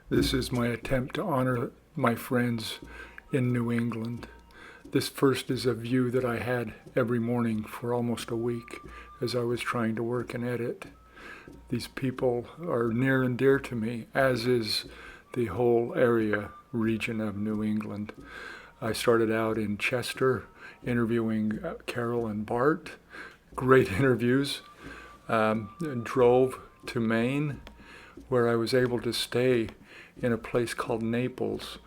This is my attempt to honor my friends in New England. This first is a view that I had every morning for almost a week as I was trying to work and edit. These people are near and dear to me, as is the whole region of New England. I started out in Chester interviewing Carol and Bart. Great interviews. And drove to Maine, where I was able to stay in a place called Naples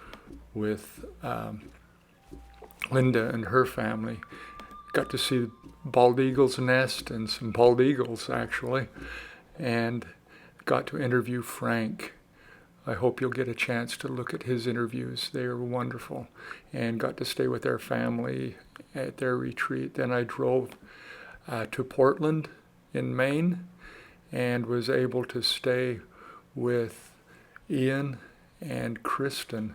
with Linda and her family. Got to see bald eagle's nest and some bald eagles, actually, and got to interview Frank. I hope you'll get a chance to look at his interviews. They are wonderful, and got to stay with their family at their retreat. Then I drove to Portland in Maine and was able to stay with Ian and Kristen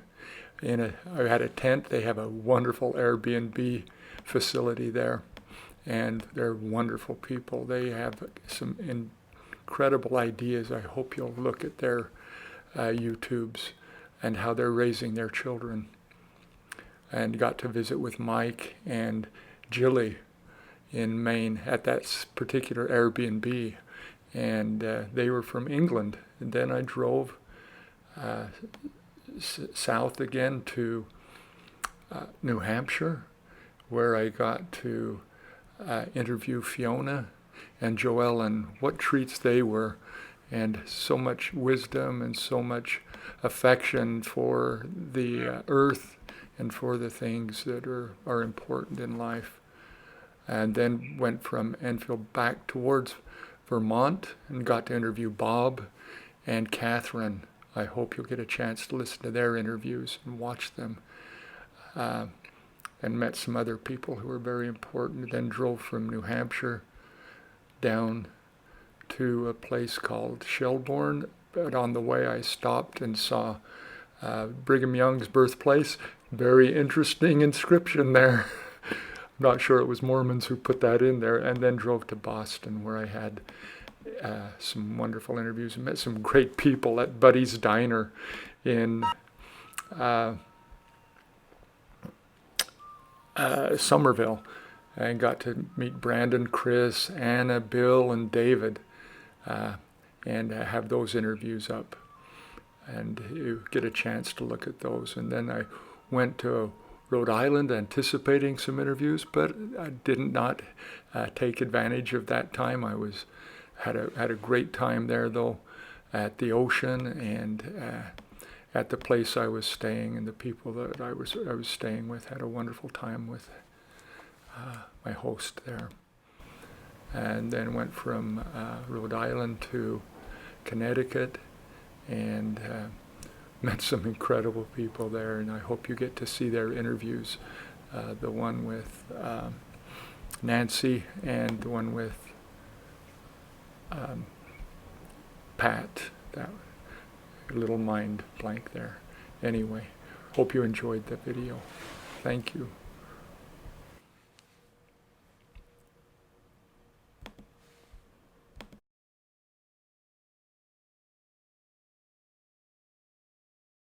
I had a tent. They have a wonderful Airbnb facility there, and they're wonderful people. They have some incredible ideas. I hope you'll look at their YouTubes and how they're raising their children. And got to visit with Mike and Jilly in Maine at that particular Airbnb, and they were from England. And then I drove south again to New Hampshire, where I got to interview Fiona and Joelle, and what treats they were, and so much wisdom and so much affection for the earth and for the things that are important in life. And then went from Enfield back towards Vermont and got to interview Bob and Catherine. I hope you'll get a chance to listen to their interviews and watch them. And met some other people who were very important. Then drove from New Hampshire down to a place called Shelbourne. But on the way I stopped and saw Brigham Young's birthplace. Very interesting inscription there. I'm not sure it was Mormons who put that in there. And then drove to Boston, where I had some wonderful interviews and met some great people at Buddy's Diner in Somerville, and got to meet Brandon, Chris, Anna, Bill, and David, and have those interviews up. And you get a chance to look at those. And then I went to Rhode Island anticipating some interviews, but I did not take advantage of that time. I had a great time there, though, at the ocean and at the place I was staying, and the people that I was staying with. Had a wonderful time with my host there. And then went from Rhode Island to Connecticut and met some incredible people there, and I hope you get to see their interviews. The one with Nancy and the one with Pat. That little mind blank there. Anyway, hope you enjoyed the video. Thank you.